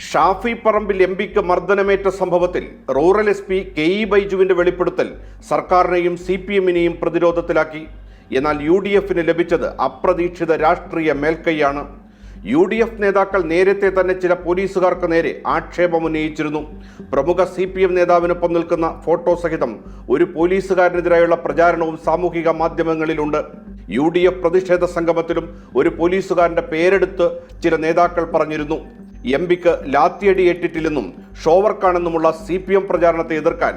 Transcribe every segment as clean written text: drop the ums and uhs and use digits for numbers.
ഷാഫി പറമ്പിൽ എംപിക്ക് മർദ്ദനമേറ്റ സംഭവത്തിൽ rural SP. K E ബൈജുവിന്റെ വെളിപ്പെടുത്തൽ സർക്കാരിനെയും CPM-നെയും പ്രതിരോധത്തിലാക്കി. എന്നാൽ UDF-ന് ലഭിച്ചത് അപ്രതീക്ഷിത രാഷ്ട്രീയ മേൽക്കൈയാണ്. UDF നേതാക്കൾ നേരത്തെ തന്നെ ചില പോലീസുകാർക്ക് നേരെ ആക്ഷേപമുന്നയിച്ചിരുന്നു. പ്രമുഖ CPM നേതാവിനൊപ്പം നിൽക്കുന്ന ഫോട്ടോ സഹിതം ഒരു പോലീസുകാരനെതിരായുള്ള പ്രചാരണവും സാമൂഹിക മാധ്യമങ്ങളിലുണ്ട്. UDF പ്രതിഷേധ സംഗമത്തിലും ഒരു പോലീസുകാരന്റെ പേരെടുത്ത് ചില നേതാക്കൾ പറഞ്ഞിരുന്നു. എംപിക്ക് ലാത്തിയടി ഏറ്റിട്ടില്ലെന്നും ഷോവർക്കാണെന്നുമുള്ള CPM പ്രചാരണത്തെ എതിർക്കാൻ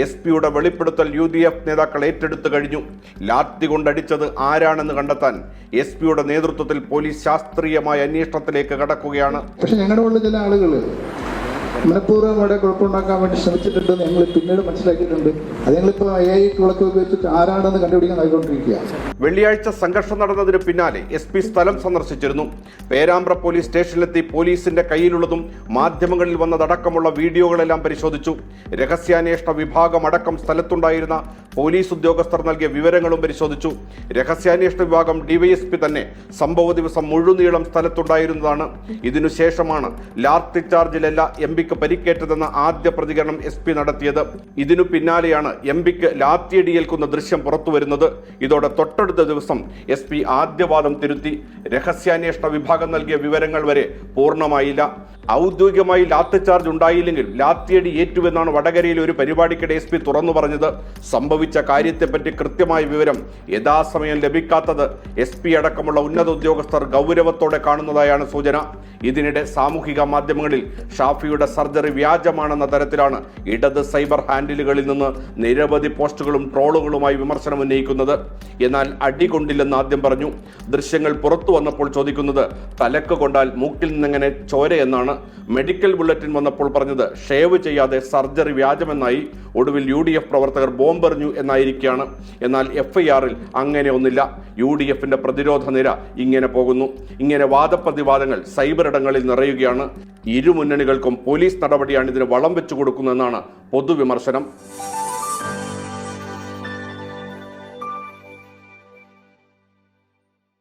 SP-യുടെ വെളിപ്പെടുത്തൽ UDF നേതാക്കൾ ഏറ്റെടുത്തു കഴിഞ്ഞു. ലാത്തി കൊണ്ടടിച്ചത് ആരാണെന്ന് കണ്ടെത്താൻ SP-യുടെ നേതൃത്വത്തിൽ പോലീസ് ശാസ്ത്രീയമായ അന്വേഷണത്തിലേക്ക് കടക്കുകയാണ്. പക്ഷെ ഞങ്ങളുടെ ഉള്ള ചില ആളുകൾ മനഃപൂർവ്വം അവിടെ കുഴപ്പമുണ്ടാക്കാൻ വേണ്ടി ശ്രമിച്ചിട്ടുണ്ടെന്ന് ഞങ്ങൾ പിന്നീട് മനസ്സിലാക്കിയിട്ടുണ്ട്. അത് ഞങ്ങളിപ്പോൾ AI വിളക്ക് വെച്ചിട്ട് ആരാണെന്ന് കണ്ടുപിടിക്കാൻ ആയിക്കൊണ്ടിരിക്കുക. വെള്ളിയാഴ്ച സംഘർഷം നടന്നതിന് പിന്നാലെ SP സ്ഥലം സന്ദർശിച്ചിരുന്നു. പേരാമ്പ്ര പോലീസ് സ്റ്റേഷനിലെത്തി പോലീസിന്റെ കയ്യിലുള്ളതും മാധ്യമങ്ങളിൽ വന്നതടക്കമുള്ള വീഡിയോകളെല്ലാം പരിശോധിച്ചു. രഹസ്യാന്വേഷണ വിഭാഗം അടക്കം സ്ഥലത്തുണ്ടായിരുന്ന പോലീസ് ഉദ്യോഗസ്ഥർ നൽകിയ വിവരങ്ങളും പരിശോധിച്ചു. രഹസ്യാന്വേഷണ വിഭാഗം DYSP തന്നെ സംഭവ ദിവസം മുഴുനീളം സ്ഥലത്തുണ്ടായിരുന്നതാണ്. ഇതിനുശേഷമാണ് ലാത്തി ചാർജിലല്ല എംപിക്ക് പരിക്കേറ്റതെന്ന ആദ്യ പ്രതികരണം SP നടത്തിയത്. ഇതിനു പിന്നാലെയാണ് എംപിക്ക് ലാത്തിയടിയേൽക്കുന്ന ദൃശ്യം പുറത്തുവരുന്നത്. ഇതോടെ തൊട്ടടുത്ത ദിവസം SP ആദ്യവാദം തിരുത്തി. രഹസ്യാന്വേഷണ വിഭാഗം നൽകിയ വിവരങ്ങൾ വരെ പൂർണ്ണമായില്ല. ഔദ്യോഗികമായി ലാത്തി ചാർജ് ഉണ്ടായില്ലെങ്കിൽ ലാത്തിയടി ഏറ്റുവെന്നാണ് വടകരയിലെ ഒരു പരിപാടിക്കിടെ SP തുറന്നു പറഞ്ഞത്. സംഭവിച്ച കാര്യത്തെപ്പറ്റി കൃത്യമായ വിവരം യഥാസമയം ലഭിക്കാത്തത് SP അടക്കമുള്ള ഉന്നത ഉദ്യോഗസ്ഥർ ഗൗരവത്തോടെ കാണുന്നതായാണ് സൂചന. ഇതിനിടെ സാമൂഹിക മാധ്യമങ്ങളിൽ ഷാഫിയുടെ സർജറി വ്യാജമാണെന്ന തരത്തിലാണ് ഇടത് സൈബർ ഹാൻഡിലുകളിൽ നിന്ന് നിരവധി പോസ്റ്റുകളും ട്രോളുകളുമായി വിമർശനം ഉന്നയിക്കുന്നത്. എന്നാൽ അടികൊണ്ടില്ലെന്ന് ആദ്യം പറഞ്ഞു. ദൃശ്യങ്ങൾ പുറത്തു വന്നപ്പോൾ ചോദിക്കുന്നത് തലക്ക് കൊണ്ടാൽ മൂക്കിൽ നിന്നെങ്ങനെ ചോര എന്നാണ്. മെഡിക്കൽ ബുള്ളറ്റിൻ വന്നപ്പോൾ പറഞ്ഞത് ഷേവ് ചെയ്യാതെ സർജറി വ്യാജമെന്നായി. ഒടുവിൽ UDF പ്രവർത്തകർ ബോംബെറിഞ്ഞു എന്നായിരിക്കുകയാണ്. എന്നാൽ FIR-ൽ അങ്ങനെ ഒന്നില്ല. UDF-ന്റെ പ്രതിരോധ നിര ഇങ്ങനെ പോകുന്നു. ഇങ്ങനെ വാദപ്രതിവാദങ്ങൾ സൈബർ ഇടങ്ങളിൽ നിറയുകയാണ്. ഇരു മുന്നണികൾക്കും പോലീസ് നടപടിയാണ് ഇതിന് വളം വെച്ചു കൊടുക്കുന്നതെന്നാണ് പൊതുവിമർശനം.